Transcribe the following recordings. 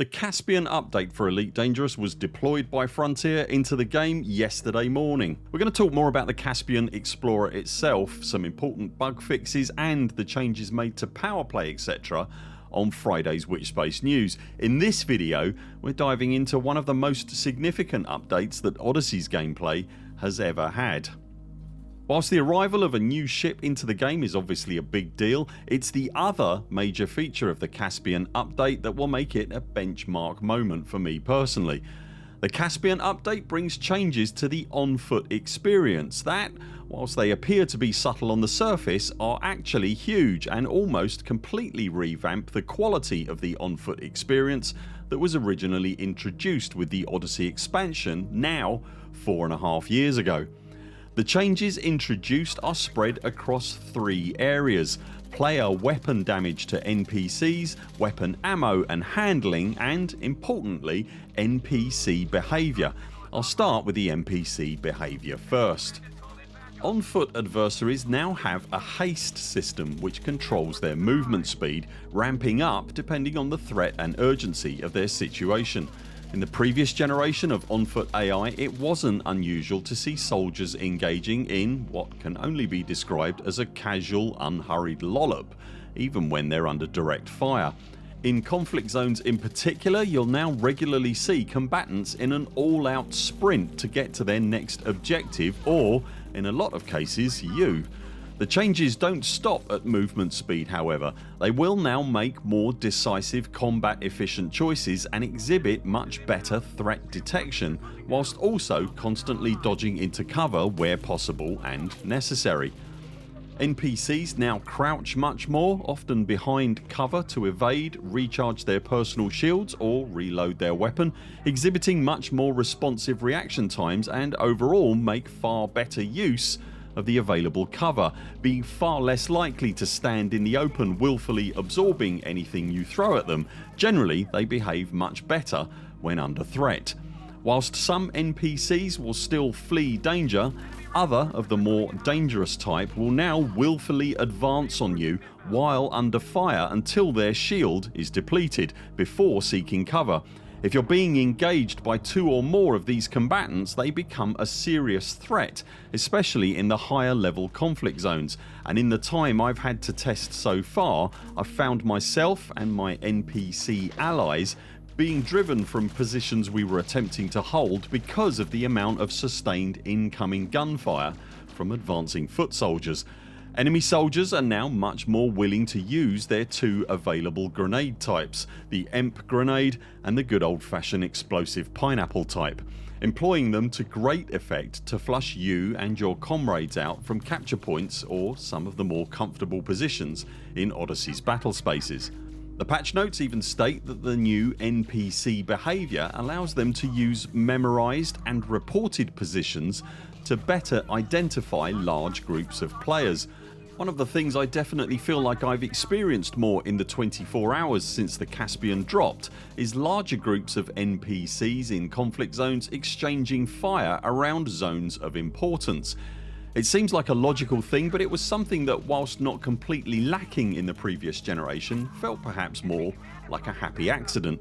The Caspian update for Elite Dangerous was deployed by Frontier into the game yesterday morning. We're going to talk more about the Caspian Explorer itself, some important bug fixes and the changes made to power play etc. on Friday's Witchspace News. In this video we're diving into one of the most significant updates that Odyssey's gameplay has ever had. Whilst the arrival of a new ship into the game is obviously a big deal, it's the other major feature of the Caspian update that will make it a benchmark moment for me personally. The Caspian update brings changes to the on-foot experience that, whilst they appear to be subtle on the surface, are actually huge and almost completely revamp the quality of the on-foot experience that was originally introduced with the Odyssey expansion now 4.5 years ago. The changes introduced are spread across 3 areas: player weapon damage to NPCs, weapon ammo and handling, and importantly NPC behaviour. I'll start with the NPC behaviour first. On foot adversaries now have a haste system which controls their movement speed, ramping up depending on the threat and urgency of their situation. In the previous generation of on foot AI it wasn't unusual to see soldiers engaging in what can only be described as a casual unhurried lollop even when they're under direct fire. In conflict zones in particular you'll now regularly see combatants in an all out sprint to get to their next objective, or in a lot of cases you. The changes don't stop at movement speed however. They will now make more decisive combat efficient choices and exhibit much better threat detection, whilst also constantly dodging into cover where possible and necessary. NPCs now crouch much more, often behind cover to evade, recharge their personal shields or reload their weapon, exhibiting much more responsive reaction times and overall make far better use of the available cover, being far less likely to stand in the open willfully absorbing anything you throw at them. Generally they behave much better when under threat. Whilst some NPCs will still flee danger, other of the more dangerous type will now willfully advance on you while under fire until their shield is depleted before seeking cover. If you're being engaged by 2 or more of these combatants they become a serious threat, especially in the higher level conflict zones, and in the time I've had to test so far I've found myself and my NPC allies being driven from positions we were attempting to hold because of the amount of sustained incoming gunfire from advancing foot soldiers. Enemy soldiers are now much more willing to use their 2 available grenade types, the EMP grenade and the good old fashioned explosive pineapple type, employing them to great effect to flush you and your comrades out from capture points or some of the more comfortable positions in Odyssey's battle spaces. The patch notes even state that the new NPC behaviour allows them to use memorised and reported positions to better identify large groups of players. One of the things I definitely feel like I've experienced more in the 24 hours since the Caspian dropped is larger groups of NPCs in conflict zones exchanging fire around zones of importance. It seems like a logical thing, but it was something that, whilst not completely lacking in the previous generation, felt perhaps more like a happy accident.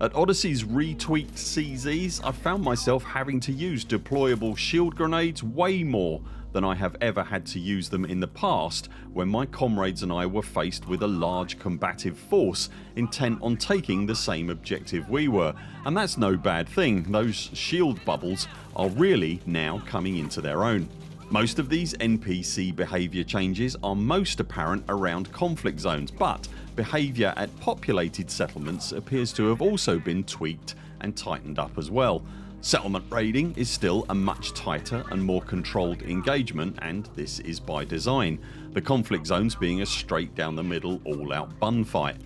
At Odyssey's retweaked CZs I found myself having to use deployable shield grenades way more than I have ever had to use them in the past when my comrades and I were faced with a large combative force intent on taking the same objective we were, and that's no bad thing. Those shield bubbles are really now coming into their own. Most of these NPC behaviour changes are most apparent around conflict zones, but behaviour at populated settlements appears to have also been tweaked and tightened up as well. Settlement raiding is still a much tighter and more controlled engagement, and this is by design, the conflict zones being a straight down the middle all out bun fight.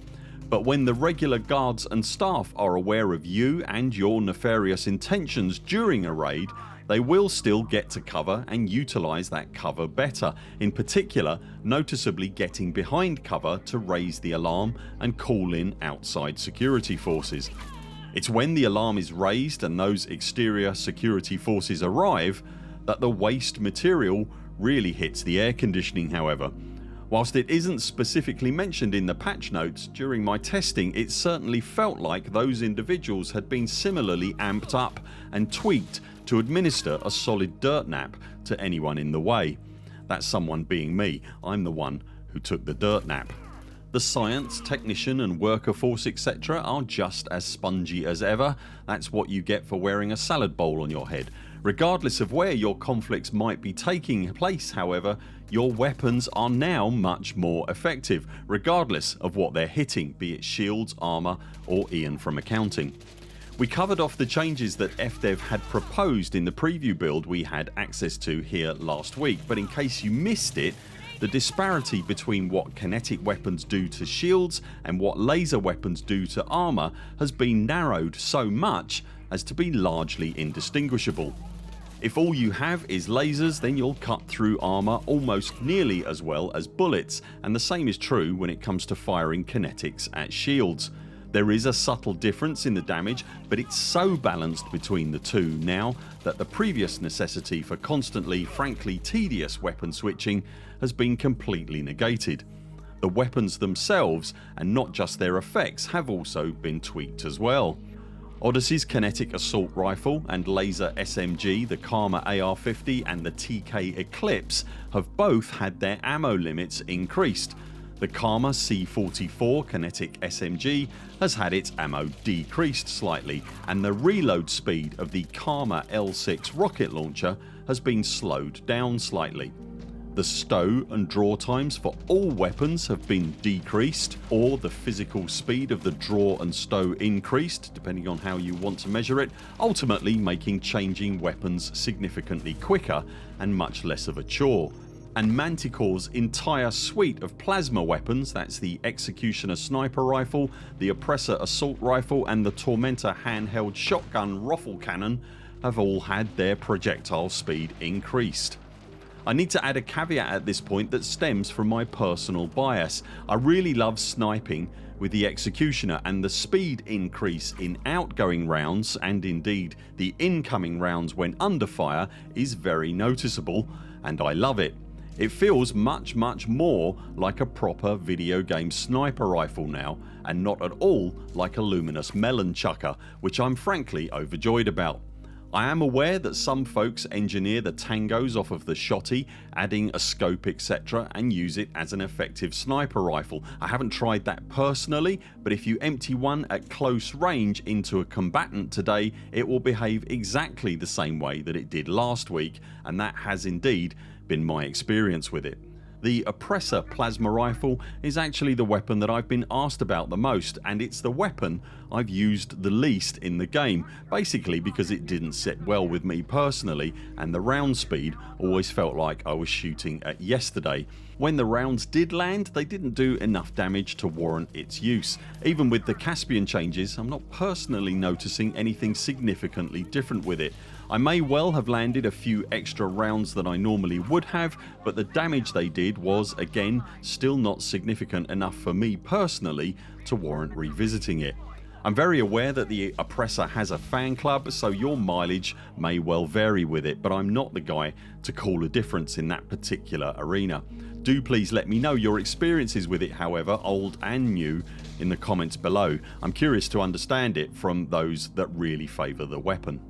But when the regular guards and staff are aware of you and your nefarious intentions during a raid, they will still get to cover and utilise that cover better, in particular noticeably getting behind cover to raise the alarm and call in outside security forces. It's when the alarm is raised and those exterior security forces arrive that the waste material really hits the air conditioning however. Whilst it isn't specifically mentioned in the patch notes, during my testing it certainly felt like those individuals had been similarly amped up and tweaked to administer a solid dirt nap to anyone in the way. That's someone being me. I'm the one who took the dirt nap. The science, technician and worker force etc are just as spongy as ever. That's what you get for wearing a salad bowl on your head. Regardless of where your conflicts might be taking place however, your weapons are now much more effective regardless of what they're hitting, be it shields, armour or Ian from accounting. We covered off the changes that FDev had proposed in the preview build we had access to here last week, but in case you missed it, the disparity between what kinetic weapons do to shields and what laser weapons do to armour has been narrowed so much as to be largely indistinguishable. If all you have is lasers, then you'll cut through armour almost nearly as well as bullets, and the same is true when it comes to firing kinetics at shields. There is a subtle difference in the damage, but it's so balanced between the two now that the previous necessity for constantly, frankly tedious weapon switching has been completely negated. The weapons themselves and not just their effects have also been tweaked as well. Odyssey's kinetic assault rifle and laser SMG, the Karma AR-50 and the TK Eclipse have both had their ammo limits increased. The Karma C44 kinetic SMG has had its ammo decreased slightly, and the reload speed of the Karma L6 rocket launcher has been slowed down slightly. The stow and draw times for all weapons have been decreased, or the physical speed of the draw and stow increased depending on how you want to measure it, ultimately making changing weapons significantly quicker and much less of a chore. And Manticore's entire suite of plasma weapons, that's the Executioner sniper rifle, the Oppressor assault rifle and the Tormentor handheld shotgun rifle cannon, have all had their projectile speed increased. I need to add a caveat at this point that stems from my personal bias. I really love sniping with the Executioner, and the speed increase in outgoing rounds and indeed the incoming rounds when under fire is very noticeable, and I love it. It feels much more like a proper video game sniper rifle now, and not at all like a luminous melon chucker, which I'm frankly overjoyed about. I am aware that some folks engineer the tangos off of the shotty, adding a scope etc and use it as an effective sniper rifle. I haven't tried that personally, but if you empty one at close range into a combatant today, it will behave exactly the same way that it did last week, and that has indeed been my experience with it. The Oppressor plasma rifle is actually the weapon that I've been asked about the most, and it's the weapon I've used the least in the game, basically because it didn't sit well with me personally, and the round speed always felt like I was shooting at yesterday. When the rounds did land, they didn't do enough damage to warrant its use. Even with the Caspian changes, I'm not personally noticing anything significantly different with it. I may well have landed a few extra rounds than I normally would have, but the damage they did was, again, still not significant enough for me personally to warrant revisiting it. I'm very aware that the Oppressor has a fan club, so your mileage may well vary with it, but I'm not the guy to call a difference in that particular arena. Do please let me know your experiences with it however, old and new, in the comments below. I'm curious to understand it from those that really favour the weapon.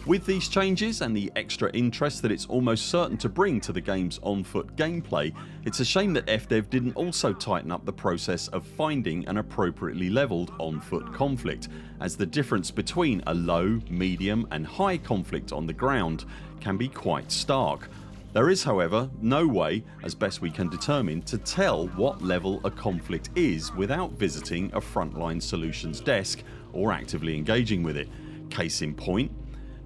With these changes and the extra interest that it's almost certain to bring to the game's on-foot gameplay, it's a shame that FDev didn't also tighten up the process of finding an appropriately levelled on-foot conflict, as the difference between a low, medium and high conflict on the ground can be quite stark. There is however no way, as best we can determine, to tell what level a conflict is without visiting a Frontline Solutions desk or actively engaging with it. Case in point,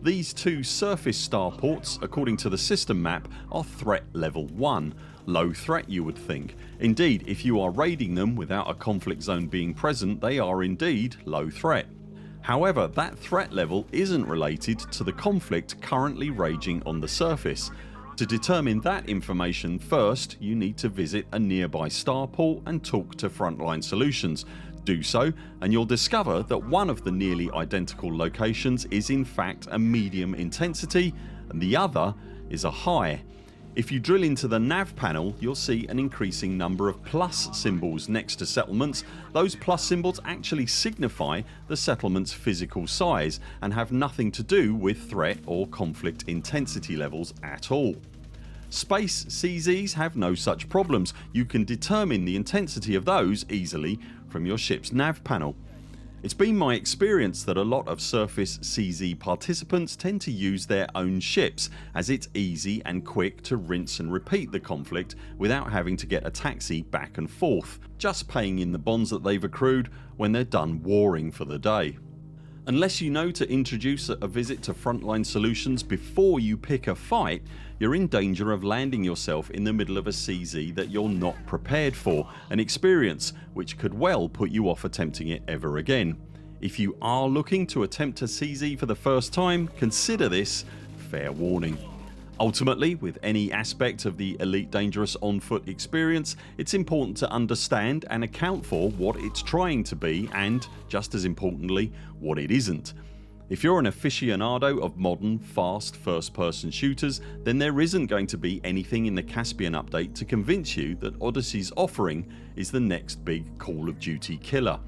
these two surface starports, according to the system map, are threat level 1. Low threat you would think. Indeed, if you are raiding them without a conflict zone being present, they are indeed low threat. However, that threat level isn't related to the conflict currently raging on the surface. To determine that information, first you need to visit a nearby starport and talk to Frontline Solutions. Do so and you'll discover that one of the nearly identical locations is in fact a medium intensity and the other is a high. If you drill into the nav panel, you'll see an increasing number of plus symbols next to settlements. Those plus symbols actually signify the settlement's physical size and have nothing to do with threat or conflict intensity levels at all. Space CZs have no such problems. You can determine the intensity of those easily from your ship's nav panel. It's been my experience that a lot of surface CZ participants tend to use their own ships, as it's easy and quick to rinse and repeat the conflict without having to get a taxi back and forth, just paying in the bonds that they've accrued when they're done warring for the day. Unless you know to introduce a visit to Frontline Solutions before you pick a fight, you're in danger of landing yourself in the middle of a CZ that you're not prepared for, an experience which could well put you off attempting it ever again. If you are looking to attempt a CZ for the first time, consider this fair warning. Ultimately, with any aspect of the Elite Dangerous on foot experience, it's important to understand and account for what it's trying to be and, just as importantly, what it isn't. If you're an aficionado of modern, fast first person shooters, then there isn't going to be anything in the Caspian update to convince you that Odyssey's offering is the next big Call of Duty killer.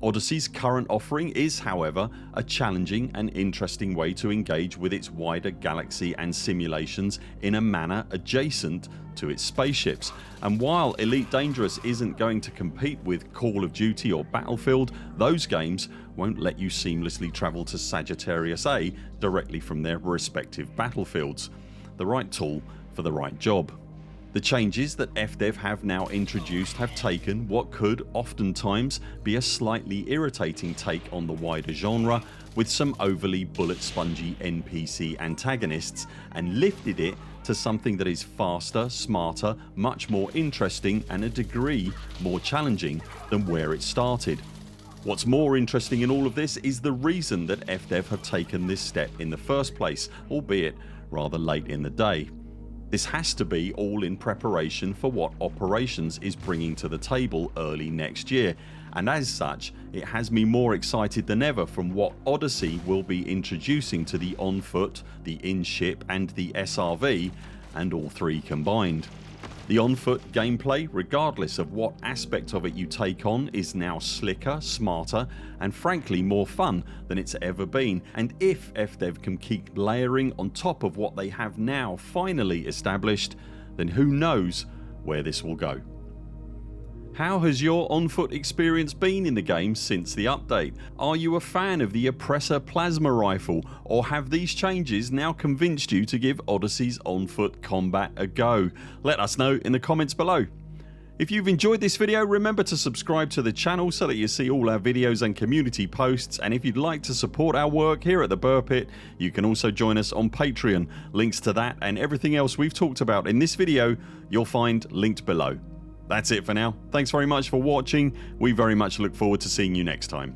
Odyssey's current offering is, however, a challenging and interesting way to engage with its wider galaxy and simulations in a manner adjacent to its spaceships. And while Elite Dangerous isn't going to compete with Call of Duty or Battlefield, those games won't let you seamlessly travel to Sagittarius A directly from their respective battlefields. The right tool for the right job. The changes that FDev have now introduced have taken what could oftentimes be a slightly irritating take on the wider genre with some overly bullet spongy NPC antagonists and lifted it to something that is faster, smarter, much more interesting and a degree more challenging than where it started. What's more interesting in all of this is the reason that FDev have taken this step in the first place, albeit rather late in the day. This has to be all in preparation for what Operations is bringing to the table early next year, and as such it has me more excited than ever from what Odyssey will be introducing to the on foot, the in-ship and the SRV, and all three combined. The on foot gameplay, regardless of what aspect of it you take on, is now slicker, smarter and frankly more fun than it's ever been, and if FDev can keep layering on top of what they have now finally established, then who knows where this will go. How has your on foot experience been in the game since the update? Are you a fan of the Oppressor plasma rifle, or have these changes now convinced you to give Odyssey's on foot combat a go? Let us know in the comments below. If you've enjoyed this video, remember to subscribe to the channel so that you see all our videos and community posts, and if you'd like to support our work here at the Buur Pit, you can also join us on Patreon. Links to that and everything else we've talked about in this video you'll find linked below. That's it for now. Thanks very much for watching. We very much look forward to seeing you next time.